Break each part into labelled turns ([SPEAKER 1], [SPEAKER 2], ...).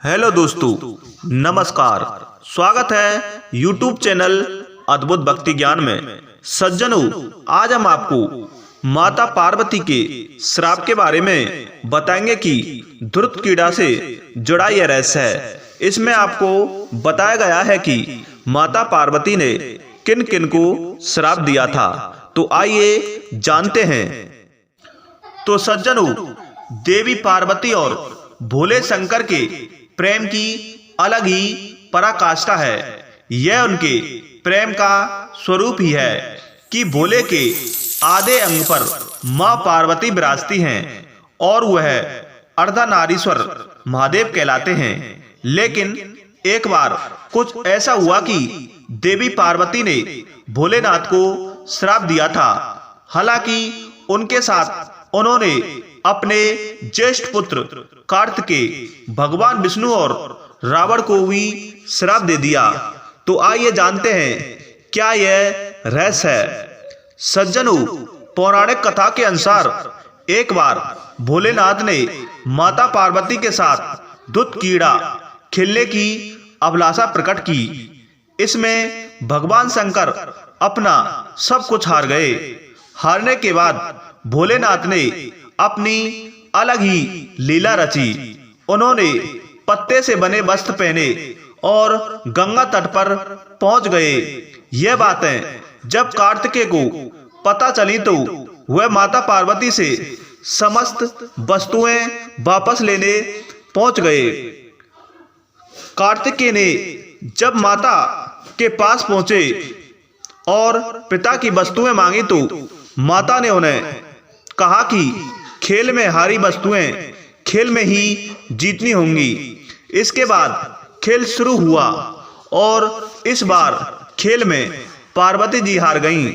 [SPEAKER 1] Hello दोस्तों, नमस्कार। स्वागत है YouTube चैनल अद्भुत भक्ति ज्ञान में। सज्जनों, आज हम आपको माता पार्वती के श्राप के बारे में बताएंगे कि धूर्त कीड़ा से जुड़ा यह रहस्य है। इसमें आपको बताया गया है कि माता पार्वती ने किन किन को श्राप दिया था। तो आइए जानते हैं। तो सज्जनों, देवी पार्वती और भोले शंकर के प्रेम की अलग ही पराकाष्ठा है। यह उनके प्रेम का स्वरूप ही है कि भोले के आधे अंग पर मां पार्वती विराजती हैं और वह अर्धनारीश्वर महादेव कहलाते हैं। लेकिन एक बार कुछ ऐसा हुआ कि देवी पार्वती ने भोलेनाथ को श्राप दिया था। हालांकि उनके साथ उन्होंने अपने ज्येष्ठ पुत्र कार्तिकेय, भगवान विष्णु और रावण को भी श्राप दे दिया। तो आइए जानते हैं क्या यह रहस्य है। सज्जनों, पौराणिक कथा के अनुसार एक बार भोलेनाथ ने माता पार्वती के साथ धूर्त कीड़ा खेलने की अभिलाषा प्रकट की। इसमें भगवान शंकर अपना सब कुछ हार गए। हारने के बाद भोलेनाथ ने अपनी अलग ही लीला रची। उन्होंने पत्ते से बने वस्त्र पहने और गंगा तट पर पहुंच गए। यह बातें जब कार्तिकेय को पता चली तो वह माता पार्वती से समस्त वस्तुएं वापस लेने पहुंच गए। कार्तिकेय ने जब माता के पास पहुंचे और पिता की वस्तुएं मांगी तो माता ने उन्हें कहा कि खेल में हारी वस्तुएं खेल में ही जीतनी होंगी। इसके बाद खेल शुरू हुआ और इस बार खेल में पार्वती जी हार गईं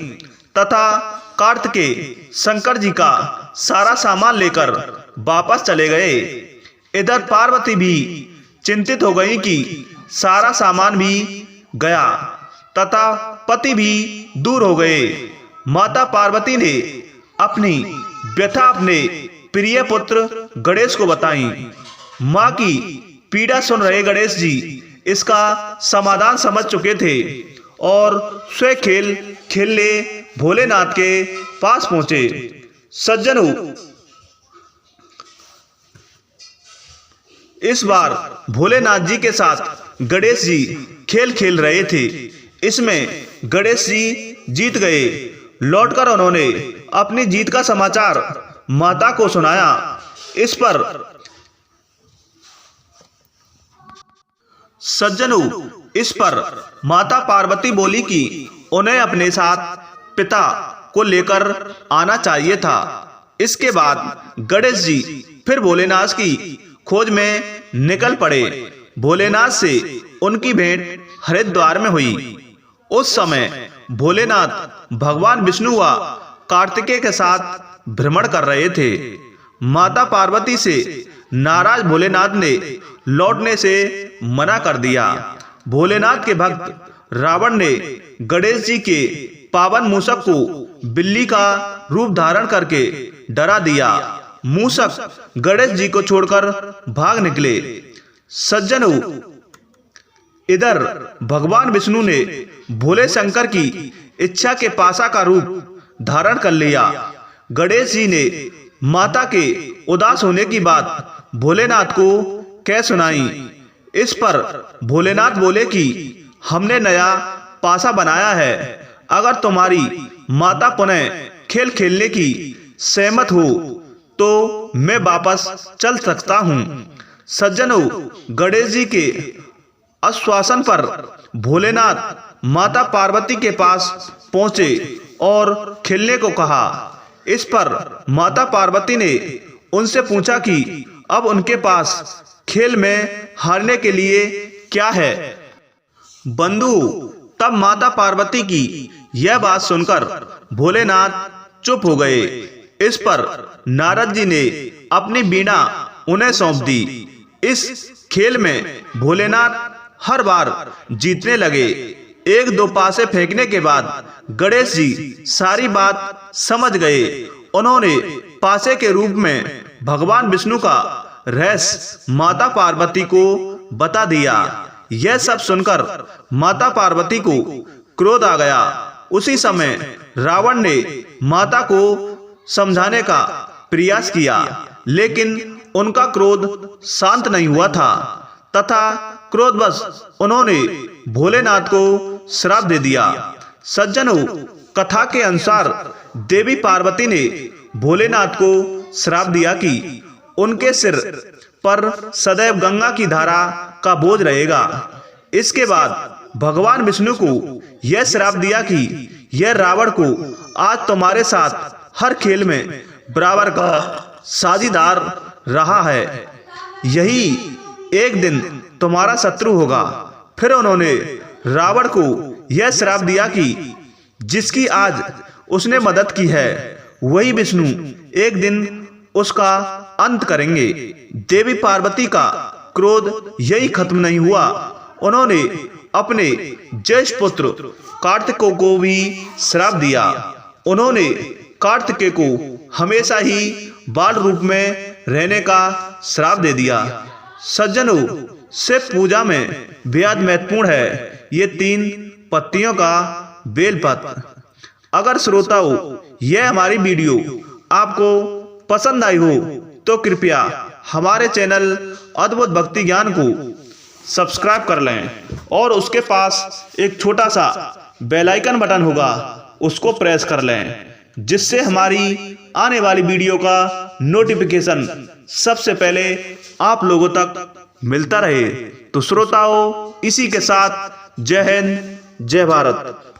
[SPEAKER 1] तथा कार्तिकेय शंकर जी का सारा सामान लेकर वापस चले गए। इधर पार्वती भी चिंतित हो गई कि सारा सामान भी गया तथा पति भी दूर हो गए। माता पार्वती ने अपनी व्यथा अपने प्रिय पुत्र गणेश को बताई। मां की पीड़ा सुन रहे गणेश जी इसका समाधान समझ चुके थे और स्वयं खेल खेलने भोलेनाथ के पास पहुंचे। सज्जनों, इस बार भोलेनाथ जी के साथ गणेश जी खेल खेल रहे थे। इसमें गणेश जी जीत गए। लौटकर उन्होंने अपनी जीत का समाचार माता को सुनाया। इस पर सज्जनों, इस पर माता पार्वती बोली कि उन्हें अपने साथ पिता को लेकर आना चाहिए था। इसके बाद गणेश जी फिर भोलेनाथ की खोज में निकल पड़े। भोलेनाथ से उनकी भेंट हरिद्वार में हुई। उस समय भोलेनाथ भगवान विष्णु व कार्तिकेय के साथ भ्रमण कर रहे थे। माता पार्वती से नाराज भोलेनाथ ने लौटने से मना कर दिया। भोलेनाथ के भक्त रावण ने गणेश जी के पावन मूषक को बिल्ली का रूप धारण करके डरा दिया। मूषक गणेश जी को छोड़कर भाग निकले। सज्जनों, इधर भगवान विष्णु ने भोले शंकर की इच्छा के पासा का रूप धारण कर लिया। गणेश जी ने माता के उदास होने की बात भोलेनाथ को कह सुनाई। इस पर भोलेनाथ बोले कि हमने नया पासा बनाया है। अगर तुम्हारी माता पुनः खेल खेलने की सहमत हो तो मैं वापस चल सकता हूँ। सज्जनों, गणेश जी के आश्वासन पर भोलेनाथ माता पार्वती के पास पहुंचे और खेलने को कहा। इस पर माता पार्वती ने उनसे पूछा कि अब उनके पास खेल में हारने के लिए क्या है। बंधु, तब माता पार्वती की यह बात सुनकर भोलेनाथ चुप हो गए। इस पर नारद जी ने अपनी वीणा उन्हें सौंप दी। इस खेल में भोलेनाथ हर बार जीतने लगे। एक दो पासे फेंकने के बाद गणेश जी सारी बात समझ गए। उन्होंने पासे के रूप में भगवान विष्णु का रहस्य माता पार्वती को बता दिया। यह सब सुनकर माता पार्वती को क्रोध आ गया। उसी समय रावण ने माता को समझाने का प्रयास किया, लेकिन उनका क्रोध शांत नहीं हुआ था तथा क्रोधवश उन्होंने भोलेनाथ को श्राप दे दिया। सज्जनों, कथा के अनुसार देवी पार्वती ने भोलेनाथ को श्राप दिया कि उनके सिर पर सदैव गंगा की धारा का बोझ रहेगा। इसके बाद भगवान विष्णु को यह श्राप दिया कि यह रावण को आज तुम्हारे साथ हर खेल में बराबर का साझीदार रहा है, यही एक दिन तुम्हारा शत्रु होगा। फिर उन्होंने रावण को यह श्राप दिया कि जिसकी आज उसने मदद की है वही विष्णु एक दिन उसका अंत करेंगे। देवी पार्वती का क्रोध यही खत्म नहीं हुआ। उन्होंने अपने ज्येष्ठ पुत्र कार्तिकेय को भी श्राप दिया। उन्होंने कार्तिकेय को हमेशा ही बाल रूप में रहने का श्राप दे दिया। सज्जनों, शिव पूजा में बेहद महत्वपूर्ण है ये 3 पत्तियों का बेलपत्र। अगर श्रोताओं यह हमारी वीडियो आपको पसंद आई हो तो कृपया हमारे चैनल अद्भुत भक्ति ज्ञान को सब्सक्राइब कर लें और उसके पास एक छोटा सा बेल आइकन बटन होगा, उसको प्रेस कर लें, जिससे हमारी आने वाली वीडियो का नोटिफिकेशन सबसे पहले आप लोगों तक मिलता रहे। तो श्रोताओं, इसी के साथ जय हिंद, जय भारत।